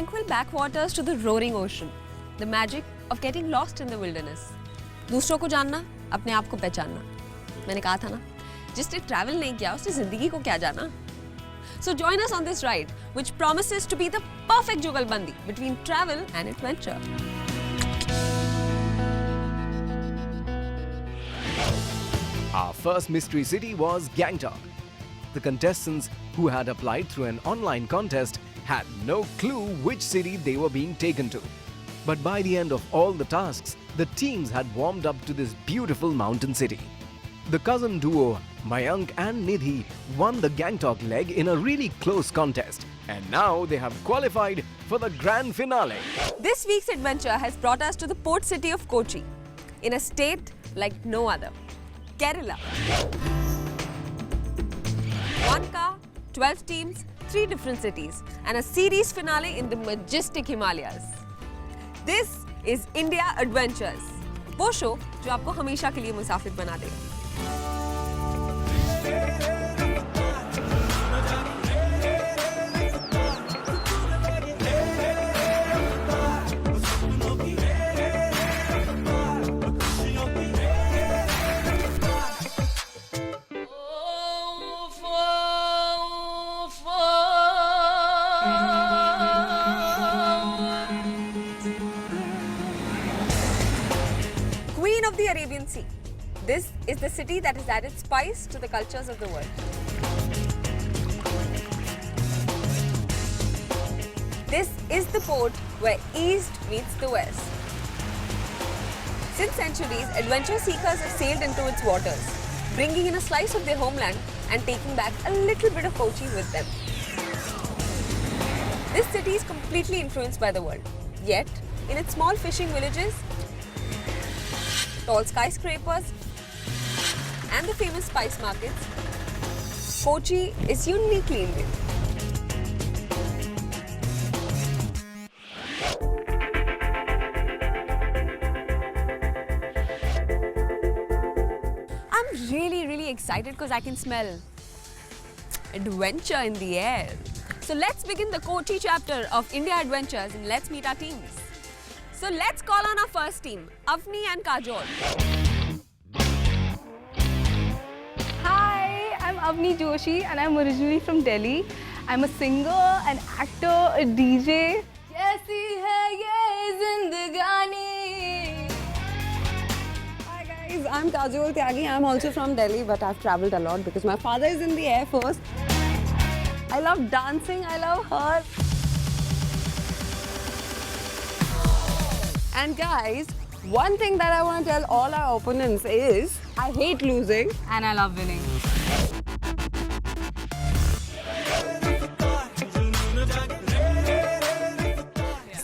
tranquil backwaters to the roaring ocean. The magic of getting lost in the wilderness. दूसरों को जानना, अपने आप को पहचानना. मैंने कहा था ना, जिसने ट्रैवल नहीं किया उसने जिंदगी को क्या जाना. So join us on this ride, which promises to be the perfect jugalbandi between travel and adventure. Our first mystery city was Gangtok. The contestants who had applied through an online contest had no clue which city they were being taken to. But by the end of all the tasks, the teams had warmed up to this beautiful mountain city. The cousin duo Mayank and Nidhi won the Gangtok leg in a really close contest, and now they have qualified for the grand finale. This week's adventure has brought us to the port city of Kochi, in a state like no other, Kerala. 1 car, 12 teams, 3 different cities, and a series finale in the majestic Himalayas. This is India Adventures, वो show जो आपको हमेशा के लिए मुसाफिर बना देगा. Queen of the Arabian Sea. This is the city that has added spice to the cultures of the world. This is the port where East meets the West. Since centuries, adventure seekers have sailed into its waters, bringing in a slice of their homeland and taking back a little bit of Kochi with them. This city is completely influenced by the world. Yet, in its small fishing villages, tall skyscrapers, and the famous spice markets, Kochi is uniquely Indian. I'm really excited because I can smell adventure in the air. So let's begin the Kochi chapter of India Adventures and let's meet our teams. So let's call on our first team, Avni and Kajol. Hi, I'm Avni Joshi and I'm originally from Delhi. I'm a singer, an actor, a DJ. Kaisi hai ye zindagani? Hi guys, I'm Kajol Tyagi. I'm also from Delhi, but I've travelled a lot because my father is in the Air Force. I love dancing, I love her. And guys, one thing that I want to tell all our opponents is, I hate losing. And I love winning.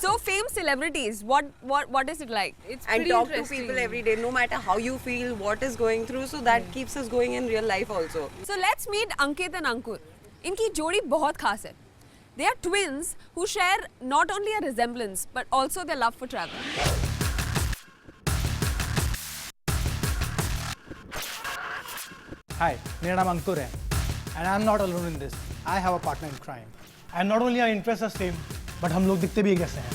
So famed celebrities, what is it like? It's And pretty talk to interesting. people every day, no matter how you feel, what is going through. So that keeps us going in real life also. So let's meet Ankit and Ankur. इनकी जोड़ी बहुत खास है. They are twins who share not only a resemblance but also their love for travel. Hi, मेरा नाम अंकुर है and I'm not alone in this. I have a partner in crime. And not only our interests are same, but हम लोग दिखते भी एक जैसे हैं.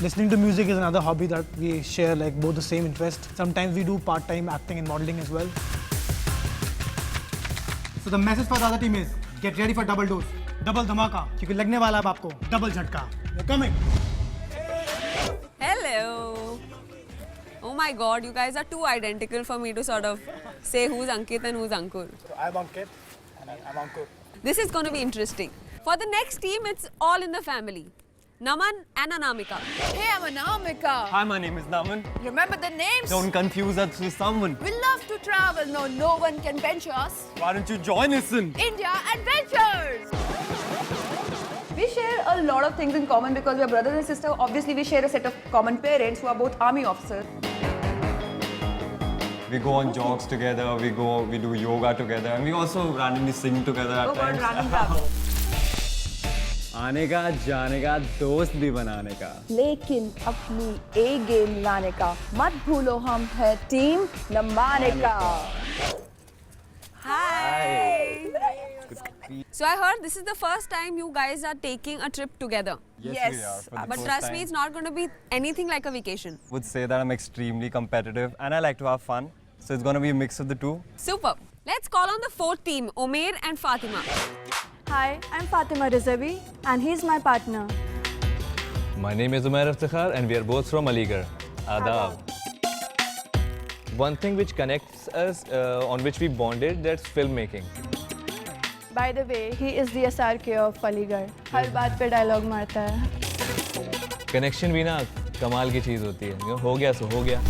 Listening to music is another hobby that we share, like both the same interest. Sometimes we do part-time acting and modeling as well. So the message for the other team is, get ready for double dose, double dhamaka, क्योंकि लगने वाला है अब आपको double झटका. You're coming. Hello. Oh my God, you guys are too identical for me to sort of say who's Ankit and who's Ankur. So I'm Ankit and I'm Ankur. This is going to be interesting. For the next team, it's all in the family. Naman and Anamika. Hey, I'm Anamika. Hi, my name is Naman. Remember the names? Don't confuse us with someone. We love to travel. No one can bench us. Why don't you join us in? India Adventures! We share a lot of things in common because we are brothers and sisters. Obviously, we share a set of common parents who are both army officers. We go on jogs together, we do yoga together, and we also randomly sing together at times. आने का, जाने का, दोस्त भी बनाने का. लेकिन अपनी ए गेम लाने का मत भूलो, हम है टीम नमाने का. Hi. So I heard this is the first time you guys are taking a trip together. Yes, we are. For the But first trust time. me, it's not going to be anything like a vacation. Would say that I'm extremely competitive and I like to have fun. So it's gonna be a mix of the two. Super. Let's call on the fourth team, Umair and Fatima. Hi, I'm Fatima Rizavi and he's my partner. My name is Umair Iftikhar and we are both from Aligarh. Adab. One thing which connects us, on which we bonded, that's filmmaking. By the way, he is the SRK of Aligarh. हर बात पे dialogue मारता है. Connection भी ना कमाल की चीज़ होती है. हो गया सो हो गया.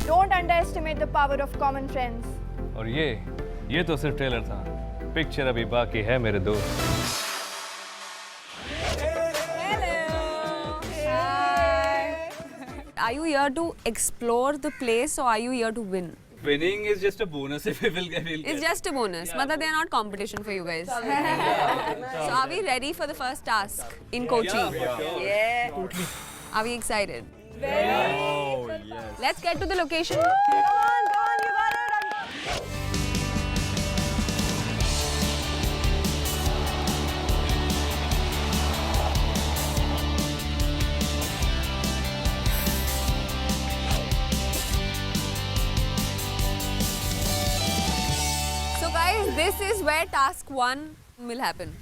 Don't underestimate the power of common friends. और ये तो सिर्फ ट्रेलर था. पिक्चर अभी बाकी है मेरे दोस्त. Are you here to explore the place or are you here to win? Winning is just a bonus if we will get. It's just a bonus. Matlab, they're not competition for you guys. So are we ready for the first task in Kochi? Yeah. Totally. Are we excited? Oh, yes. Let's get to the location. Go on, you got it. So guys, this is where task 1 will happen.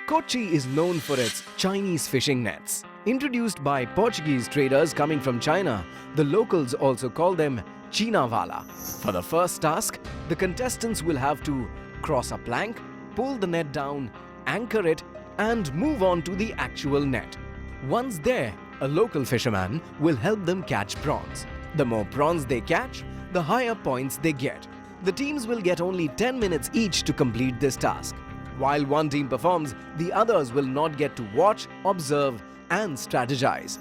Kochi is known for its Chinese fishing nets. Introduced by Portuguese traders coming from China, the locals also call them Chinawala. For the first task, the contestants will have to cross a plank, pull the net down, anchor it, and move on to the actual net. Once there, a local fisherman will help them catch prawns. The more prawns they catch, the higher points they get. The teams will get only 10 minutes each to complete this task. While one team performs, the others will not get to watch, observe, and strategize.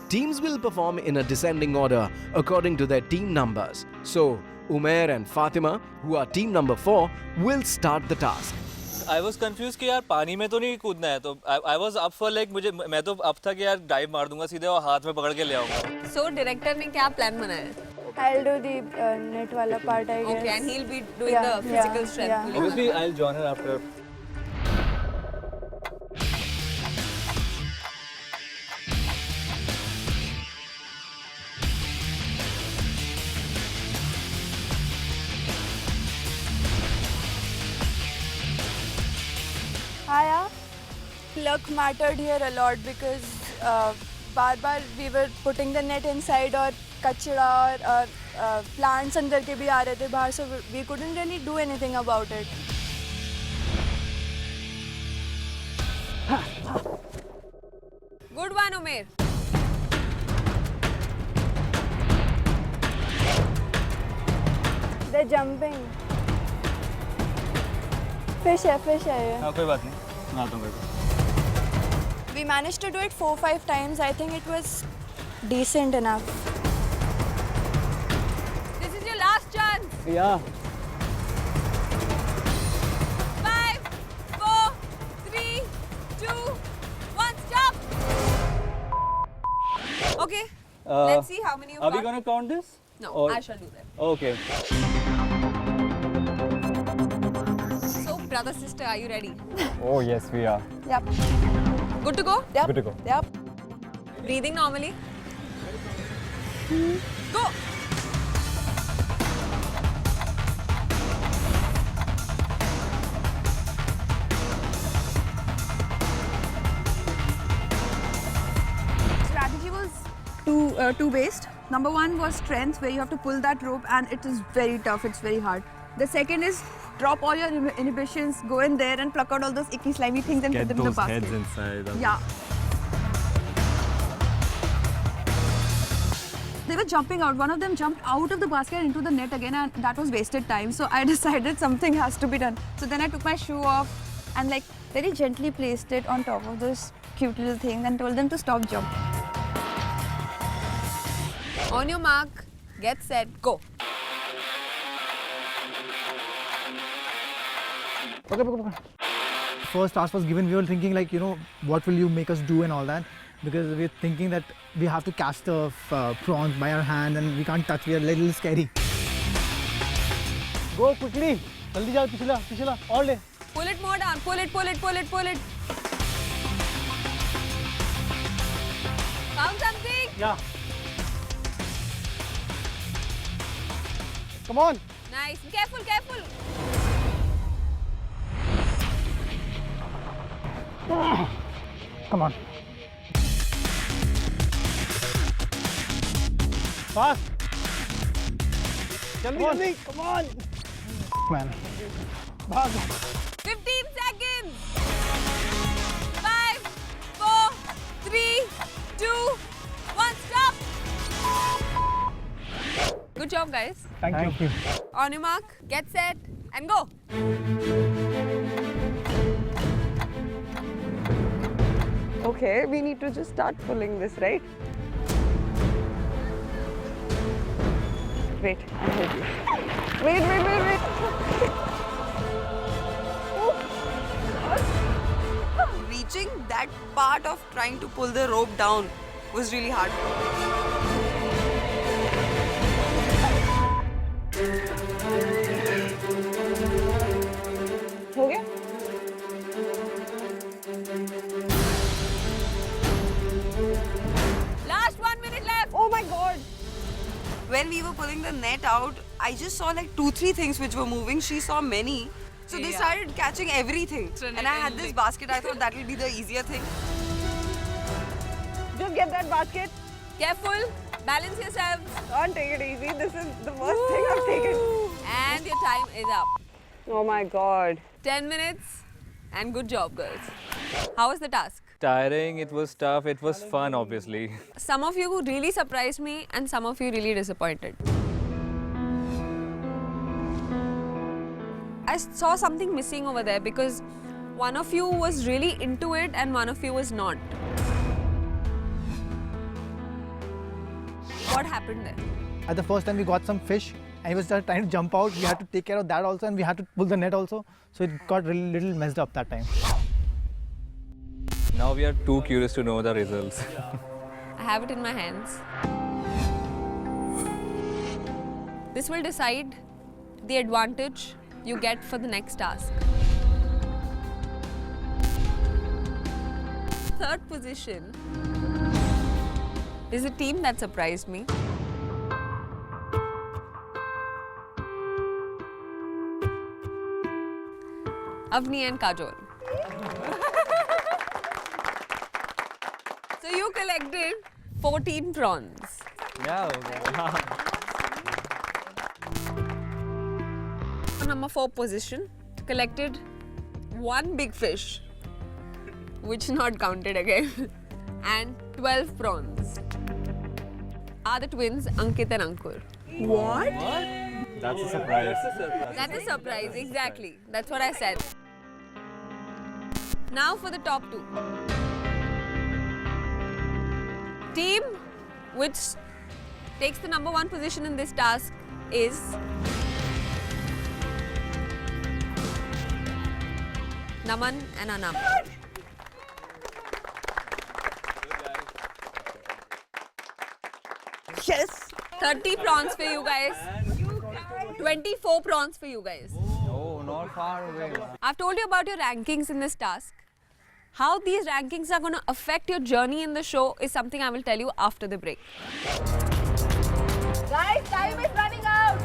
Teams will perform in a descending order according to their team numbers. So, Umair and Fatima, who are team number 4, will start the task. I was confused कि यार पानी में तो नहीं कूदना है तो I was up for like मैं तो अब था कि यार डाइव मार दूंगा सीधे और हाथ में पकड़ के ले आऊंगा. So director ने क्या plan बनाया है? I'll do the net wala part, I guess. Okay, and he'll be doing Yeah, the physical yeah, strength. yeah. Obviously, I'll join her after. Aya, luck mattered here a lot because बार-बार we were putting the net inside और कचरा और plants अंदर के भी आ रहे थे बाहर, so we couldn't really do anything about it. Good one, Umair. They're jumping. Fish है ये. हाँ कोई बात नहीं. मैं आता हूँ करके. We managed to do it 4-5 times. I think it was decent enough. This is your last chance. Yeah. 5, 4, 3, 2, 1, stop. Okay. Let's see how many you've Are we got. gonna count this? No, or- I shall do that. Okay. So, brother, sister, are you ready? Oh, yes, we are. Yep. Good to go? Yep. Good to go. Yep. Breathing normally. Go. Strategy was two based. Number one was strength, where you have to pull that rope, and it is very tough. It's very hard. The second is drop all your inhibitions, go in there and pluck out all those icky, slimy things and Get put them in the those basket. heads inside. Yeah. They were jumping out. One of them jumped out of the basket into the net again, and that was wasted time. So I decided something has to be done. So then I took my shoe off and like very gently placed it on top of those cute little things and told them to stop jumping. On your mark, get set, go. Okay. First task was given, we were thinking like, what will you make us do and all that. Because we're thinking that we have to catch the prawns by our hand and we can't touch, we are a little scary. Go quickly. Jaldi jao, pichla, और ले. Pull it more down. Pull it, pull it, pull it, pull it. Found something? Yeah. Come on. Nice. Careful, careful. Come on. Fast. Jaldi, come on. Man. Bhag. 15 seconds. 5, 4, 3, 2, 1. Stop. Good job, guys. Thank you. On your mark, get set, and go. Okay, we need to just start pulling this, right? Wait, I'll help you. Wait. Reaching that part of trying to pull the rope down was really hard. हो गया? Last 1 minute left. Oh my god! When we were pulling the net out, I just saw like 2-3 things which were moving. She saw many. So they started catching everything. And I had this basket. I thought that will be the easier thing. Just get that basket. Careful. Balance yourselves. Don't take it easy. This is the worst thing I've taken. And your time is up. Oh my god. 10 minutes. And good job, girls. How was the task? Tiring, it was tough, it was fun, obviously. Some of you really surprised me and some of you really disappointed. I saw something missing over there because one of you was really into it and one of you was not. What happened there? At the first time we got some fish and he was just trying to jump out. We had to take care of that also and we had to pull the net also. So it got really little messed up that time. Now we are too curious to know the results. I have it in my hands. This will decide the advantage you get for the next task. Third position is a team that surprised me. Avni and Kajol. So you collected 14 prawns. Yeah. Number 4 position collected 1 big fish, which not counted again, and 12 prawns. Are the twins Ankit and Ankur. What? That's a surprise. That's a surprise, exactly. That's what I said. Now for the top 2. Team which takes the number 1 position in this task is Naman and Anam. Yes! 30 prawns for you guys. 24 prawns for you guys. No, not far away. I've told you about your rankings in this task. How these rankings are going to affect your journey in the show is something I will tell you after the break. Guys, time is running out.